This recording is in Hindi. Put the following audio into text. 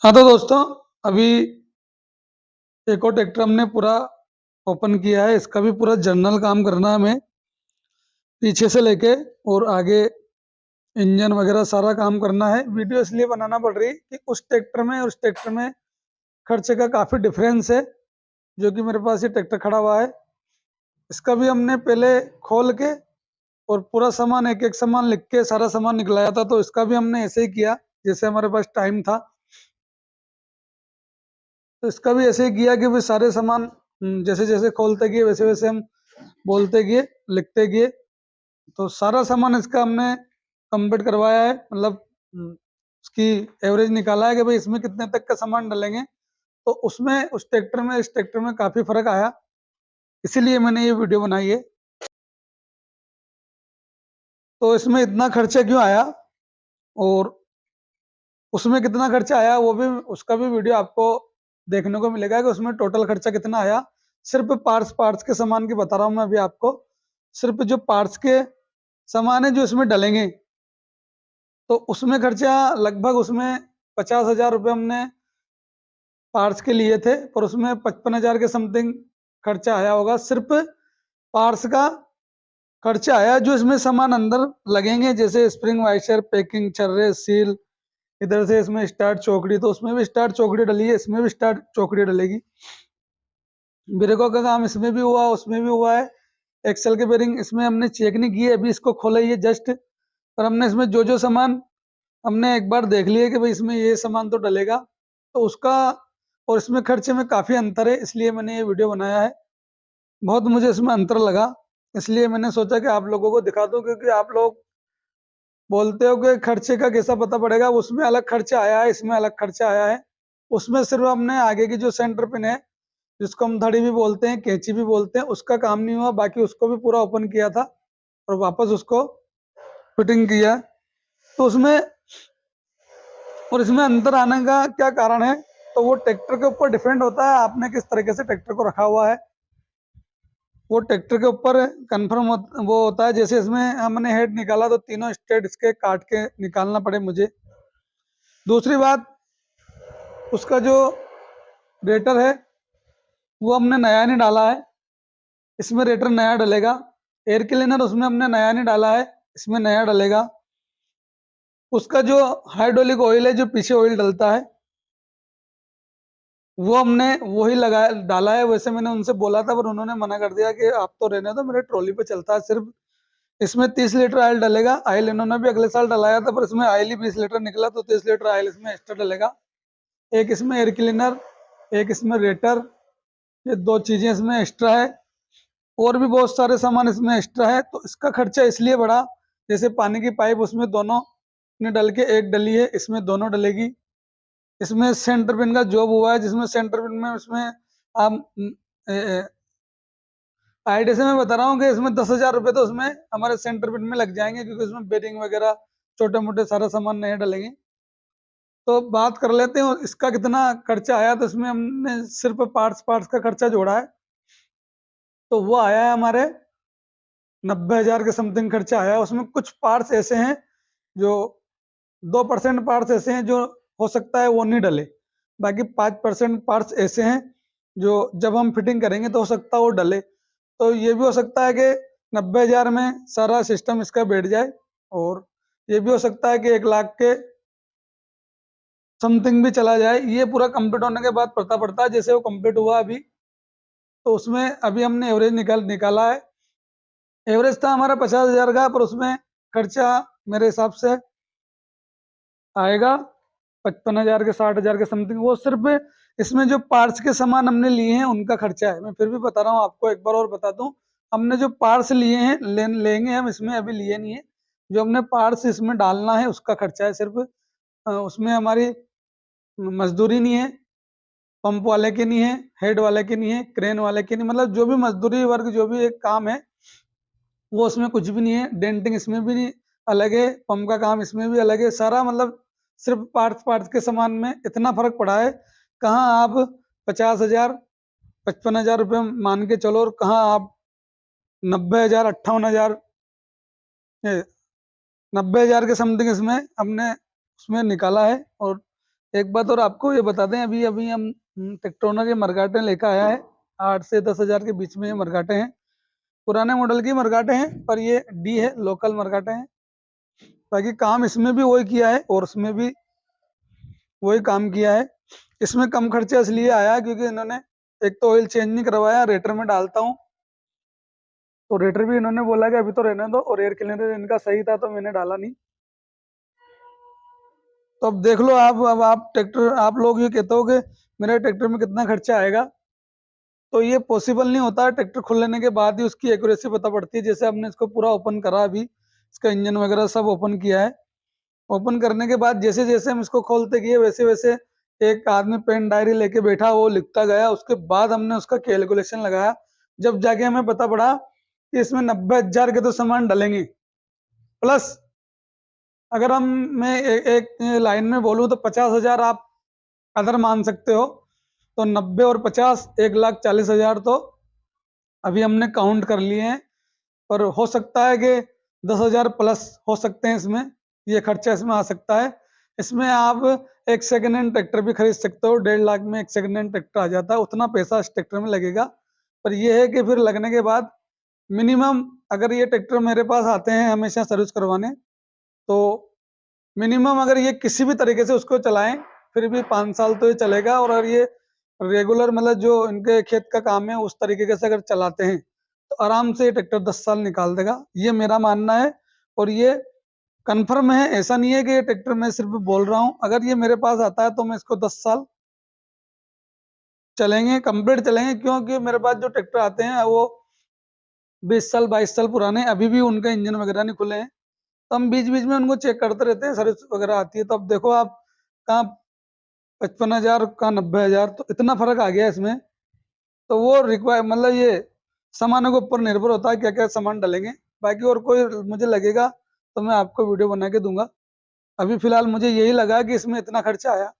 हाँ, तो दोस्तों अभी एक और ट्रैक्टर हमने पूरा ओपन किया है। इसका भी पूरा जर्नल काम करना है हमें, पीछे से लेके और आगे इंजन वगैरह सारा काम करना है। वीडियो इसलिए बनाना पड़ रही कि उस ट्रैक्टर में और उस ट्रैक्टर में खर्चे का काफ़ी डिफरेंस है। जो कि मेरे पास ये ट्रैक्टर खड़ा हुआ है, इसका भी हमने पहले खोल के और पूरा सामान एक एक सामान लिख के सारा सामान निकलाया था। तो इसका भी हमने ऐसे ही किया जैसे हमारे पास टाइम था। तो इसका भी ऐसे ही किया कि भाई सारे सामान जैसे जैसे खोलते गए वैसे वैसे हम बोलते गए, लिखते गए। तो सारा सामान इसका हमने कंप्लीट करवाया है, मतलब उसकी एवरेज निकाला है कि भाई इसमें कितने तक का सामान डालेंगे। तो उसमें उस ट्रैक्टर में इस ट्रैक्टर में काफ़ी फर्क आया, इसीलिए मैंने ये वीडियो बनाई है। तो इसमें इतना खर्चा क्यों आया और उसमें कितना खर्चा आया, वो भी उसका भी वीडियो आपको देखने को मिलेगा कि उसमें टोटल खर्चा कितना आया। सिर्फ पार्ट्स पार्ट्स के सामान की बता रहा हूँ मैं अभी आपको। सिर्फ जो पार्ट्स के सामान है जो इसमें डलेंगे, तो उसमें खर्चा लगभग उसमें 50,000 रुपये हमने पार्ट्स के लिए थे, पर उसमें 55,000 के समथिंग खर्चा आया होगा। सिर्फ पार्ट्स का खर्चा आया। जो इसमें सामान अंदर लगेंगे जैसे स्प्रिंग वाइशर, पैकिंग छर्रे, सील, इधर से इसमें स्टार्ट चौकड़ी, तो उसमें भी स्टार्ट चौकड़ी डली है, इसमें भी स्टार्ट चौकड़ी डलेगी। ब्रेकों का काम इसमें भी हुआ, उसमें भी हुआ है। एक्सल के बेरिंग इसमें हमने चेक नहीं किए, अभी इसको खोला ही है जस्ट। पर हमने इसमें जो जो सामान हमने एक बार देख लिया कि भाई इसमें ये सामान तो डलेगा, तो उसका और इसमें खर्चे में काफ़ी अंतर है, इसलिए मैंने ये वीडियो बनाया है। बहुत मुझे इसमें अंतर लगा, इसलिए मैंने सोचा कि आप लोगों को दिखा दूं, क्योंकि आप लोग बोलते हो कि खर्चे का कैसा पता पड़ेगा। उसमें अलग खर्चा आया है, इसमें अलग खर्चा आया है। उसमें सिर्फ हमने आगे की जो सेंटर पिन है, जिसको हम धड़ी भी बोलते हैं, कैंची भी बोलते हैं, उसका काम नहीं हुआ। बाकी उसको भी पूरा ओपन किया था और वापस उसको फिटिंग किया। तो उसमें और इसमें अंतर आने का क्या कारण है, तो वो ट्रैक्टर के ऊपर डिपेंड होता है आपने किस तरीके से ट्रैक्टर को रखा हुआ है। वो ट्रैक्टर के ऊपर कंफर्म वो होता है। जैसे इसमें हमने हेड निकाला तो तीनों स्टेट इसके काट के निकालना पड़े मुझे। दूसरी बात, उसका जो रेटर है वो हमने नया नहीं डाला है, इसमें रेटर नया डलेगा। एयर क्लीनर उसमें हमने नया नहीं डाला है, इसमें नया डलेगा। उसका जो हाइड्रोलिक ऑयल है, जो पीछे ऑयल डलता है, वो हमने वही लगाया डाला है। वैसे मैंने उनसे बोला था, पर उन्होंने मना कर दिया कि आप तो रहने दो, मेरे ट्रॉली पे चलता है सिर्फ। इसमें 30 लीटर ऑयल डलेगा। ऑयल इन्होंने भी अगले साल डलाया था, पर इसमें ऑयल ही 20 लीटर निकला, तो 30 लीटर ऑयल इसमें एक्स्ट्रा डलेगा। एक इसमें एयर क्लीनर, एक इसमें रेटर, ये दो चीजें इसमें एक्स्ट्रा है। और भी बहुत सारे सामान इसमें एक्स्ट्रा है। तो इसका खर्चा इसलिए बढ़ा, जैसे पानी की पाइप उसमें दोनों ने डल के एक डली है, इसमें दोनों डलेगी। इसमें सेंटर पिन का जॉब हुआ है, जिसमें सेंटर पिन में उसमें आप आईडी से मैं बता रहा हूँ कि इसमें 10,000 रुपये तो उसमें हमारे सेंटर पिन में लग जाएंगे, क्योंकि उसमें बेरिंग वगैरह छोटे मोटे सारा सामान नए डलेंगे। तो बात कर लेते हैं और इसका कितना खर्चा आया। तो इसमें हमने सिर्फ पार्ट्स पार्ट्स का खर्चा जोड़ा है, तो वो आया है हमारे 90,000 के समथिंग खर्चा आया है। उसमें कुछ पार्ट्स ऐसे हैं जो 2% पार्ट्स ऐसे हैं जो हो सकता है वो नहीं डले। बाकी 5% पार्ट्स ऐसे हैं जो जब हम फिटिंग करेंगे तो हो सकता है वो डले। तो ये भी हो सकता है कि 90,000 में सारा सिस्टम इसका बैठ जाए, और ये भी हो सकता है कि 1 लाख के समथिंग भी चला जाए। ये पूरा कंप्लीट होने के बाद पता पड़ता है। जैसे वो कंप्लीट हुआ अभी, तो उसमें अभी हमने एवरेज निकाला है। एवरेज था हमारा 50,000 का, पर उसमें खर्चा मेरे हिसाब से आएगा 55,000 के 60,000 के समथिंग। वो सिर्फ इसमें जो पार्ट्स के सामान हमने लिए हैं उनका खर्चा है। मैं फिर भी बता रहा हूँ आपको, एक बार और बता दूं। हमने जो पार्ट्स लिए हैं लेंगे हम, इसमें अभी लिए नहीं है। जो हमने पार्ट्स इसमें डालना है उसका खर्चा है सिर्फ। उसमें हमारी मजदूरी नहीं है, पंप वाले की नहीं है, हेड वाले की नहीं है, क्रेन वाले की नहीं, मतलब जो भी मजदूरी वर्ग जो भी एक काम है वो उसमें कुछ भी नहीं है। डेंटिंग इसमें भी नहीं अलग है, पंप का काम इसमें भी अलग है सारा। मतलब सिर्फ पार्ट्स पार्ट्स के सामान में इतना फर्क पड़ा है। कहाँ आप 50,000 55,000 रुपये मान के चलो, और कहाँ आप 90,000 58,000 90,000 के समथिंग इसमें हमने उसमें निकाला है। और एक बात और आपको ये बता दें, अभी अभी हम टेक्ट्रोनर के मरगाटे लेकर आया है। 8 से 10 हज़ार के बीच में ये मरगाटे हैं, पुराने मॉडल की मरगाटे हैं, पर ये डी है, लोकल मरगाटे हैं। बाकी काम इसमें भी वही किया है और उसमें भी वही काम किया है। इसमें कम खर्चा इसलिए आया क्योंकि इन्होंने एक तो ऑयल चेंज नहीं करवाया, रेटर में डालता हूँ तो रेटर भी इन्होंने बोला कि अभी तो रहने दो, और एयर क्लीनर इनका सही था तो मैंने डाला नहीं। तो अब देख लो आप, अब आप ट्रैक्टर, आप लोग ये कहते हो कि मेरे ट्रैक्टर में कितना खर्चा आएगा, तो ये पॉसिबल नहीं होता। ट्रैक्टर खुल लेने के बाद ही उसकी एक्यूरेसी पता पड़ती है। जैसे हमने इसको पूरा ओपन करा, अभी इसका इंजन वगैरह सब ओपन किया है। ओपन करने के बाद जैसे जैसे हम इसको खोलते गए, वैसे वैसे एक आदमी पेन डायरी लेके बैठा, वो लिखता गया। उसके बाद हमने उसका कैलकुलेशन लगाया, जब जाके हमें पता पड़ा कि इसमें 90,000 के तो सामान डलेंगे, प्लस अगर हम मैं एक लाइन में बोलूँ तो 50,000 आप अदर मान सकते हो। तो 90 और 50, 1,40,000 तो अभी हमने काउंट कर लिए हैं। पर हो सकता है कि 10,000 प्लस हो सकते हैं इसमें, ये खर्चा इसमें आ सकता है। इसमें आप एक सेकेंड हैंड ट्रैक्टर भी खरीद सकते हो, 1.5 लाख में एक सेकेंड हैंड ट्रैक्टर आ जाता है। उतना पैसा इस ट्रैक्टर में लगेगा, पर यह है कि फिर लगने के बाद मिनिमम, अगर ये ट्रैक्टर मेरे पास आते हैं हमेशा सर्विस करवाने, तो मिनिमम अगर ये किसी भी तरीके से उसको चलाएं, फिर भी 5 साल तो ये चलेगा। और अगर ये रेगुलर मतलब जो इनके खेत का काम है उस तरीके से अगर चलाते हैं, तो आराम से ये ट्रैक्टर 10 साल निकाल देगा, ये मेरा मानना है। और ये कंफर्म है, ऐसा नहीं है कि ये ट्रैक्टर मैं सिर्फ बोल रहा हूँ। अगर ये मेरे पास आता है तो मैं इसको 10 साल चलेंगे, कंप्लीट चलेंगे, क्योंकि मेरे पास जो ट्रैक्टर आते हैं वो 20 साल 22 साल पुराने, अभी भी उनका इंजन वगैरह नहीं खुले हैं। तो हम बीच बीच में उनको चेक करते रहते हैं, सर्विस वगैरह आती है। तो अब देखो आप, कहाँ 55,000 का 90,000, तो इतना फर्क आ गया इसमें। तो वो रिक्वायर मतलब ये सामानों के ऊपर निर्भर होता है क्या क्या सामान डलेंगे। बाकी और कोई मुझे लगेगा तो मैं आपको वीडियो बना के दूंगा। अभी फिलहाल मुझे यही लगा कि इसमें इतना खर्चा आया।